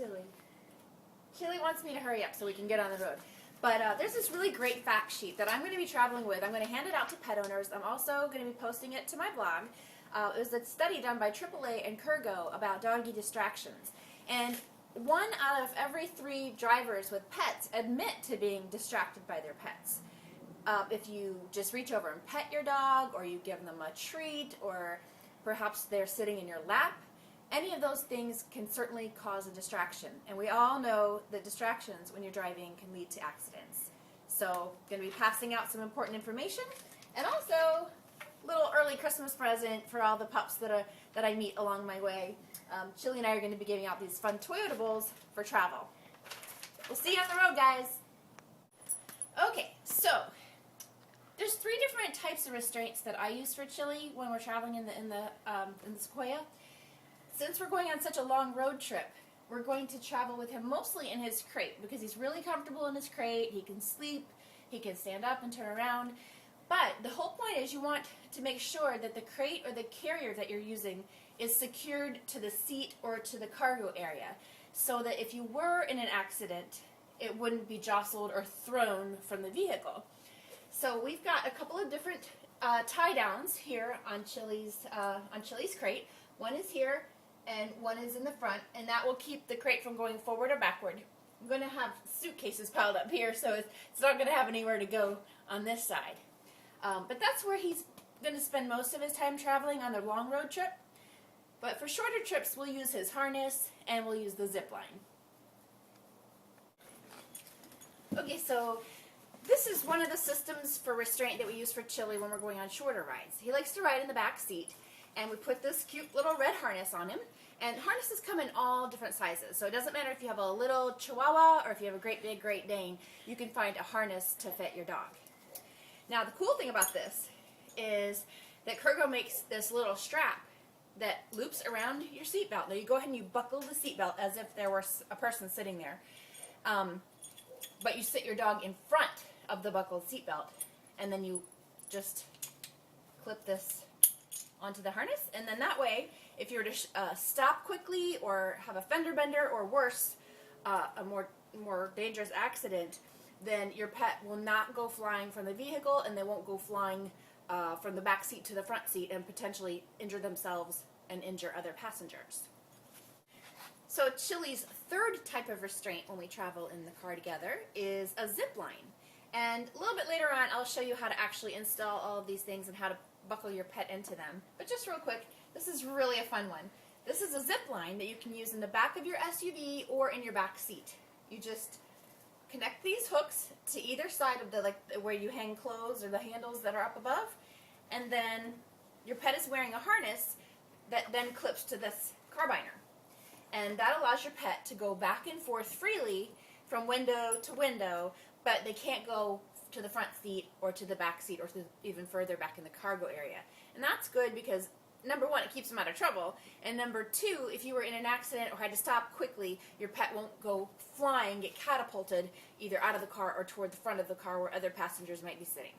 Chili. Chili wants me to hurry up so we can get on the road. But there's this really great fact sheet that I'm going to be traveling with. I'm going to hand it out to pet owners. I'm also going to be posting it to my blog. It was a study done by AAA and Kurgo about doggy distractions. And 1 out of every 3 drivers with pets admit to being distracted by their pets. If you just reach over and pet your dog, or you give them a treat, or perhaps they're sitting in your lap, any of those things can certainly cause a distraction. And we all know that distractions when you're driving can lead to accidents. So I'm going to be passing out some important information, and also a little early Christmas present for all the pups that I meet along my way. Chili and I are going to be giving out these fun Toyotables for travel. We'll see you on the road, guys. Okay, so there's 3 different types of restraints that I use for Chili when we're traveling in the Sequoia. Since we're going on such a long road trip, we're going to travel with him mostly in his crate because he's really comfortable in his crate. He can sleep, he can stand up and turn around. But the whole point is you want to make sure that the crate or the carrier that you're using is secured to the seat or to the cargo area, so that if you were in an accident, it wouldn't be jostled or thrown from the vehicle. So we've got a couple of different tie downs here on Chili's crate. One is here and one is in the front, and that will keep the crate from going forward or backward. I'm going to have suitcases piled up here, so it's not going to have anywhere to go on this side. But that's where he's going to spend most of his time traveling on the long road trip. But for shorter trips, we'll use his harness and we'll use the zip line. Okay, so this is one of the systems for restraint that we use for Chili when we're going on shorter rides. He likes to ride in the back seat, and we put this cute little red harness on him. And harnesses come in all different sizes, so it doesn't matter if you have a little Chihuahua or if you have a great big Great Dane, you can find a harness to fit your dog. Now the cool thing about this is that Kurgo makes this little strap that loops around your seatbelt. Now you go ahead and you buckle the seatbelt as if there was a person sitting there. But you sit your dog in front of the buckled seatbelt, and then you just clip this onto the harness, and then that way, if you were to stop quickly or have a fender bender or worse, a more dangerous accident, then your pet will not go flying from the vehicle, and they won't go flying from the back seat to the front seat and potentially injure themselves and injure other passengers. So Chili's 3rd type of restraint when we travel in the car together is a zip line. And a little bit later on, I'll show you how to actually install all of these things and how to buckle your pet into them. But just real quick, this is really a fun one. This is a zip line that you can use in the back of your SUV or in your back seat. You just connect these hooks to either side of the where you hang clothes or the handles that are up above, and then your pet is wearing a harness that then clips to this carbiner. And that allows your pet to go back and forth freely from window to window, but they can't go to the front seat or to the back seat or to even further back in the cargo area. And that's good because, number 1, it keeps them out of trouble, and number 2, if you were in an accident or had to stop quickly, your pet won't go flying, get catapulted either out of the car or toward the front of the car where other passengers might be sitting.